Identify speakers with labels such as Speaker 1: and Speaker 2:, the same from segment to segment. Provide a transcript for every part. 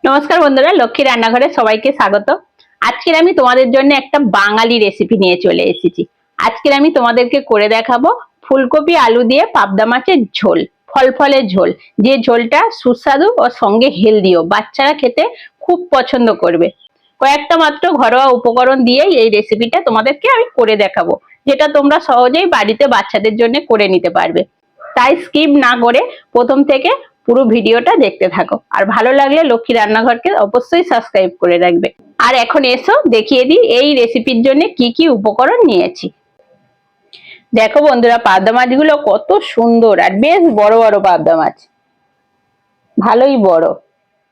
Speaker 1: নমস্কার বন্ধুরা, লক্ষ্মী রান্নাঘরে সবাইকে স্বাগত। আজকের আমি তোমাদের জন্য একটা বাঙালি রেসিপি নিয়ে চলে এসেছি। আজকের আমি তোমাদেরকে করে দেখাবো ফুলকপি আলু দিয়ে পাবদা মাছের ঝোল, ফলফলের ঝোল। যে ঝোলটা সুস্বাদু ও সঙ্গে হেলদিও, বাচ্চারা খেতে খুব পছন্দ করবে। কয়েকটা মাত্র ঘরোয়া উপকরণ দিয়ে এই রেসিপিটা তোমাদেরকে আমি করে দেখাবো, যেটা তোমরা সহজেই বাড়িতে বাচ্চাদের জন্য করে নিতে পারবে। তাই স্কিপ না করে প্রথম থেকে পুরো ভিডিওটা দেখতে থাকো। আর ভালো লাগলে লক্ষ্মী রান্নাঘরকে অবশ্যই সাবস্ক্রাইব করে রাখবে। আর এখন এসো দেখিয়ে দিই এই রেসিপির জন্য কি কি উপকরণ নিয়েছি। দেখো বন্ধুরা, পাবদা মাছগুলো কত সুন্দর আর বেশ বড় বড় পাবদা মাছ, ভালোই বড়।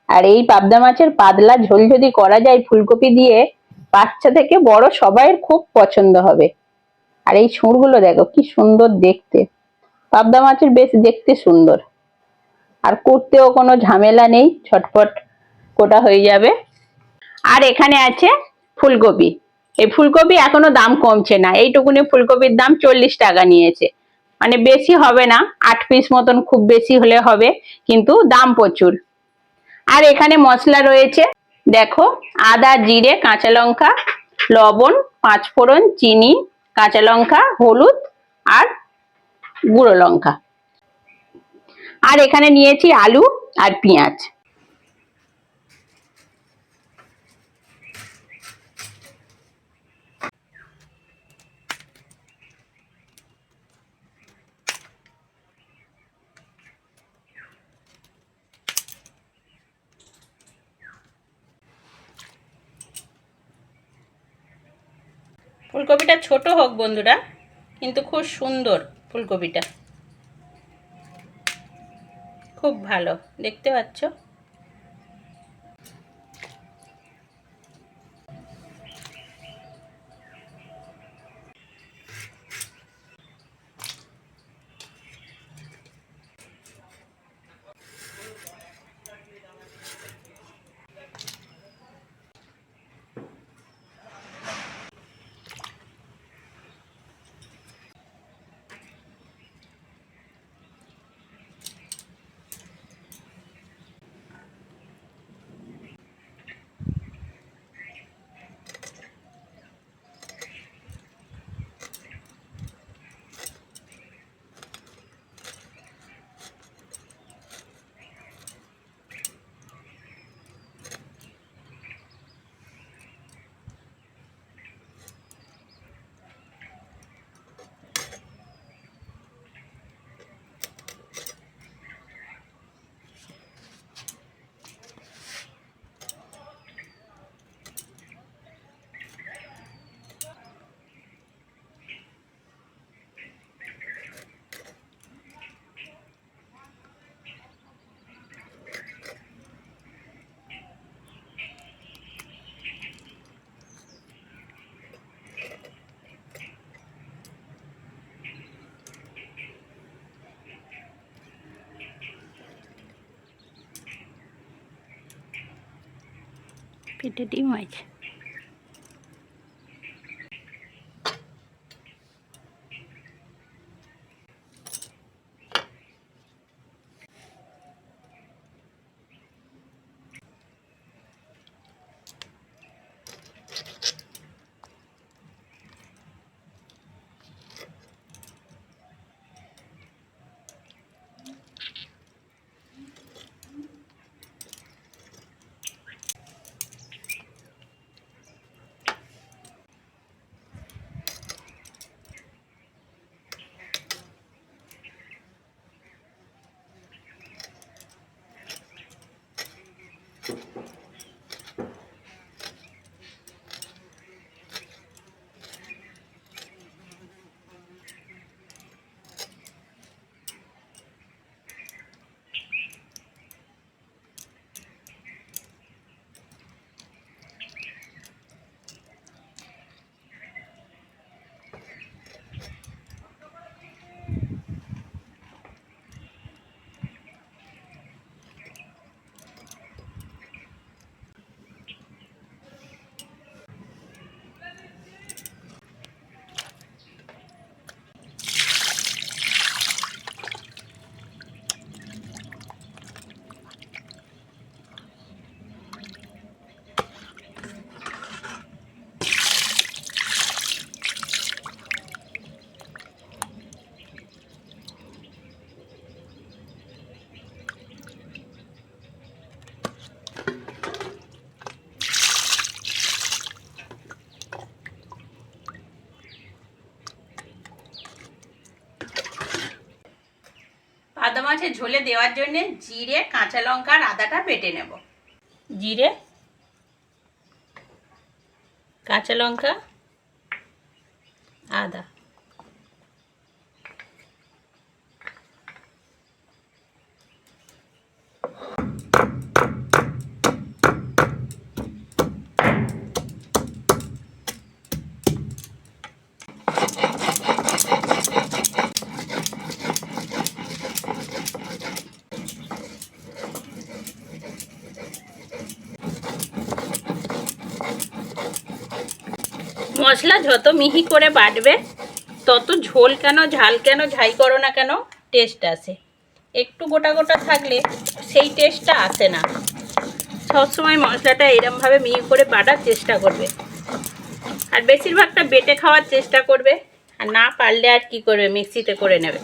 Speaker 1: আর এই পাবদা মাছের পাতলা ঝোল যদি করা যায় ফুলকপি দিয়ে, বাচ্চা থেকে বড় সবাই খুব পছন্দ হবে। আর এই সুরগুলো দেখো কি সুন্দর দেখতে, পাবদা মাছের বেশ দেখতে সুন্দর। আর করতেও কোনো ঝামেলা নেই, ঝটপট কোটা হয়ে যাবে। আর এখানে আছে ফুলকপি। এই ফুলকপি এখনো দাম কমছে না, এইটুকুনি ফুলকপির দাম 40 টাকা নিয়েছে। মানে বেশি হবে না, 8 পিস মতন খুব বেশি হলে হবে, কিন্তু দাম প্রচুর। আর এখানে মশলা রয়েছে, দেখো, আদা, জিরে, কাঁচা লঙ্কা, লবণ, পাঁচফোড়ন, চিনি, কাঁচা লঙ্কা, হলুদ আর গুঁড়ো লঙ্কা। আর এখানে নিয়েছি আলু আর পেঁয়াজ। ফুলকপিটা ছোট হোক বন্ধুরা, কিন্তু খুব সুন্দর। ফুলকপিটা খুব ভালো, দেখতে পাচ্ছ। পেটে ডিম আছে। পাবদা মাছের ঝোলে দেওয়ার জন্য জিরে, কাঁচা লঙ্কা আর আদাটা বেটে নেব। জিরে, কাঁচা লঙ্কা, আদা। মশলা যত মিহি করে বাটবে তত ঝোল কেন, ঝাল কেন, ঝাই করো না কেন, টেস্ট আসে। একটু গোটা গোটা থাকলে সেই টেস্টটা আসে না। সবসময় মশলাটা এরমভাবে মিহি করে বাটার চেষ্টা করবে, আর বেশিরভাগটা বেটে খাওয়ার চেষ্টা করবে, আর না পারলে আর কি করবে, মিক্সিতে করে নেবে।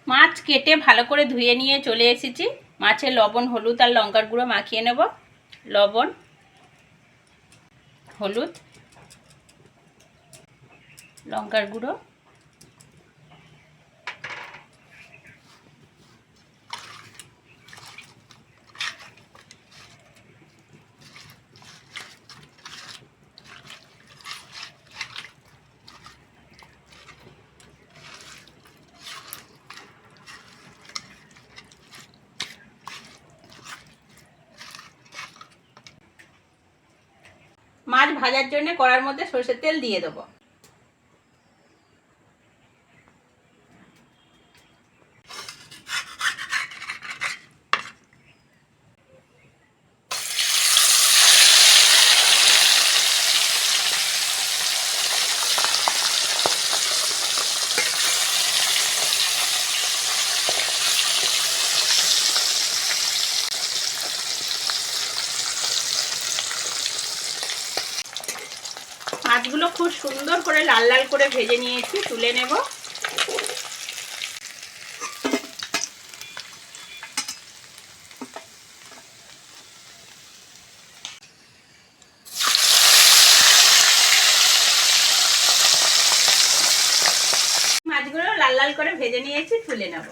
Speaker 1: মাছ কেটে ভালো করে ধুয়ে নিয়ে চলে এসেছি। মাছে লবণ, হলুদ আর লঙ্কার গুঁড়ো মাখিয়ে নেব। লবণ, হলুদ, লঙ্কার গুঁড়ো, মাছ ভাজার জন্য কড়ার মধ্যে সরষের তেল দিয়ে দেবো। মাছগুলো খুব সুন্দর করে লাল লাল করে ভেজে নিয়েছি, তুলে নেব। মাছগুলো লাল লাল করে ভেজে নিয়েছি, তুলে নেব।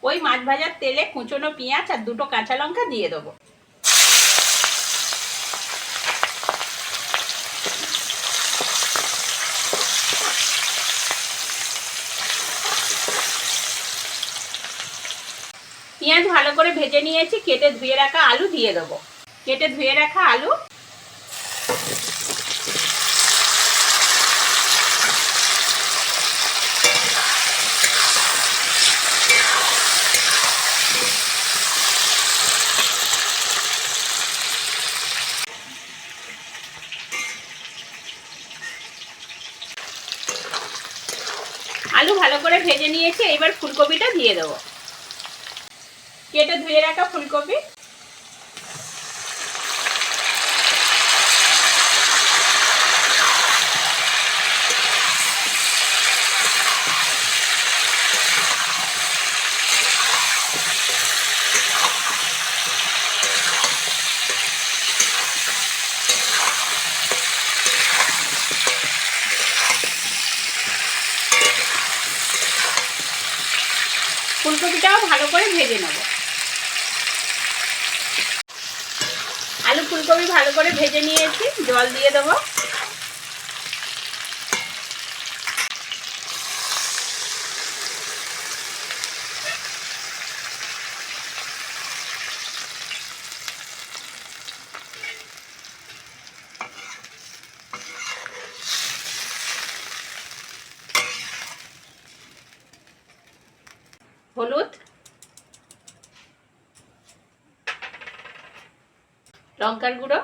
Speaker 1: ওই মাছ ভাজার তেলে কুচনো পেঁয়াজ আর দুটো কাঁচা লঙ্কা দিয়ে দেবো। পেঁয়াজ ভালো করে ভেজে নিয়েছি, কেটে ধুয়ে রাখা আলু দিয়ে দেবো। কেটে ধুয়ে রাখা আলু, আলু ভালো করে ভেজে নিয়েছি। এবার ফুলকপিটা দিয়ে দেবো। কেটে ধুয়ে রাখা ফুলকপি, ফুলকপিটাও ভালো করে ভেজে নেব। আলু ফুলকপি ভালো করে ভেজে নিয়েছি, জল দিয়ে দেবো। হলুদ, লঙ্কার গুঁড়ো,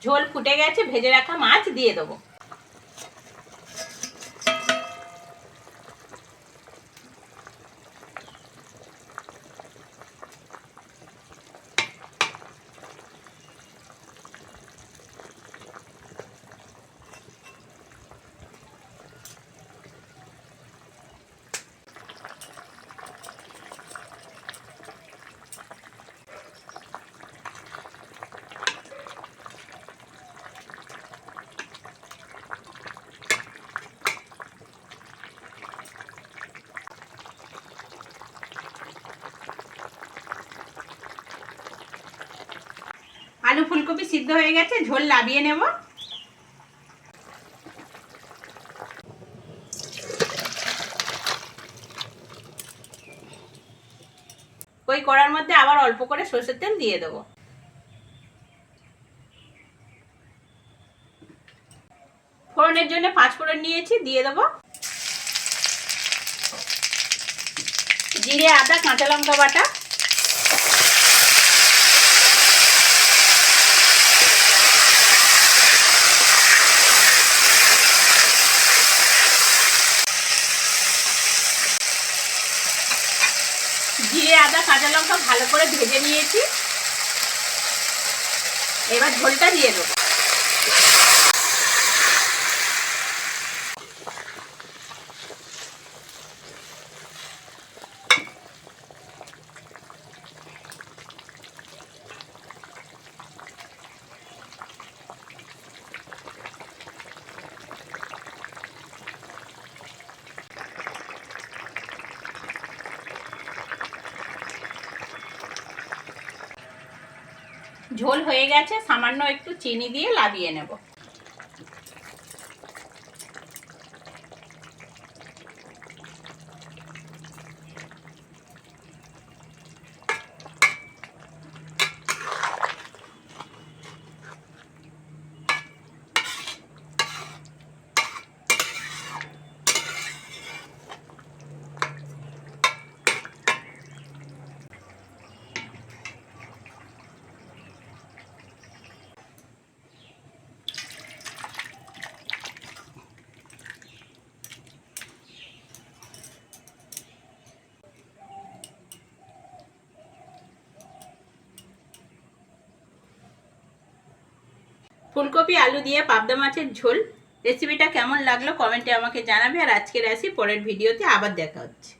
Speaker 1: ঝোল ফুটে গেছে, ভেজে রাখা মাছ দিয়ে দেবো। আলু ফুলকপি সিদ্ধ হয়ে গেছে, ঝোল নামিয়ে নেব। ওই কড়ার মধ্যে আবার অল্প করে সরষের তেল দিয়ে দেবো। ফোড়নের জন্য 5 ফোড়ন নিয়েছি, দিয়ে দেবো। জিরে, আদা, কাঁচা লঙ্কা বাটা, জিরে, আদা, কাঁচা লঙ্কা ভালো করে ভেজে নিয়েছি। এবার ঝোলটা দিয়ে দেবো। ঝোল হয়ে গেছে, সামান্য একটু চিনি দিয়ে নামিয়ে নেব। ফুলকপি আলু দিয়ে পাবদা মাছের ঝোল রেসিপিটা কেমন লাগলো কমেন্টে আমাকে জানাবে। আর আজকের আসি, পরের ভিডিওতে আবার দেখা হচ্ছে।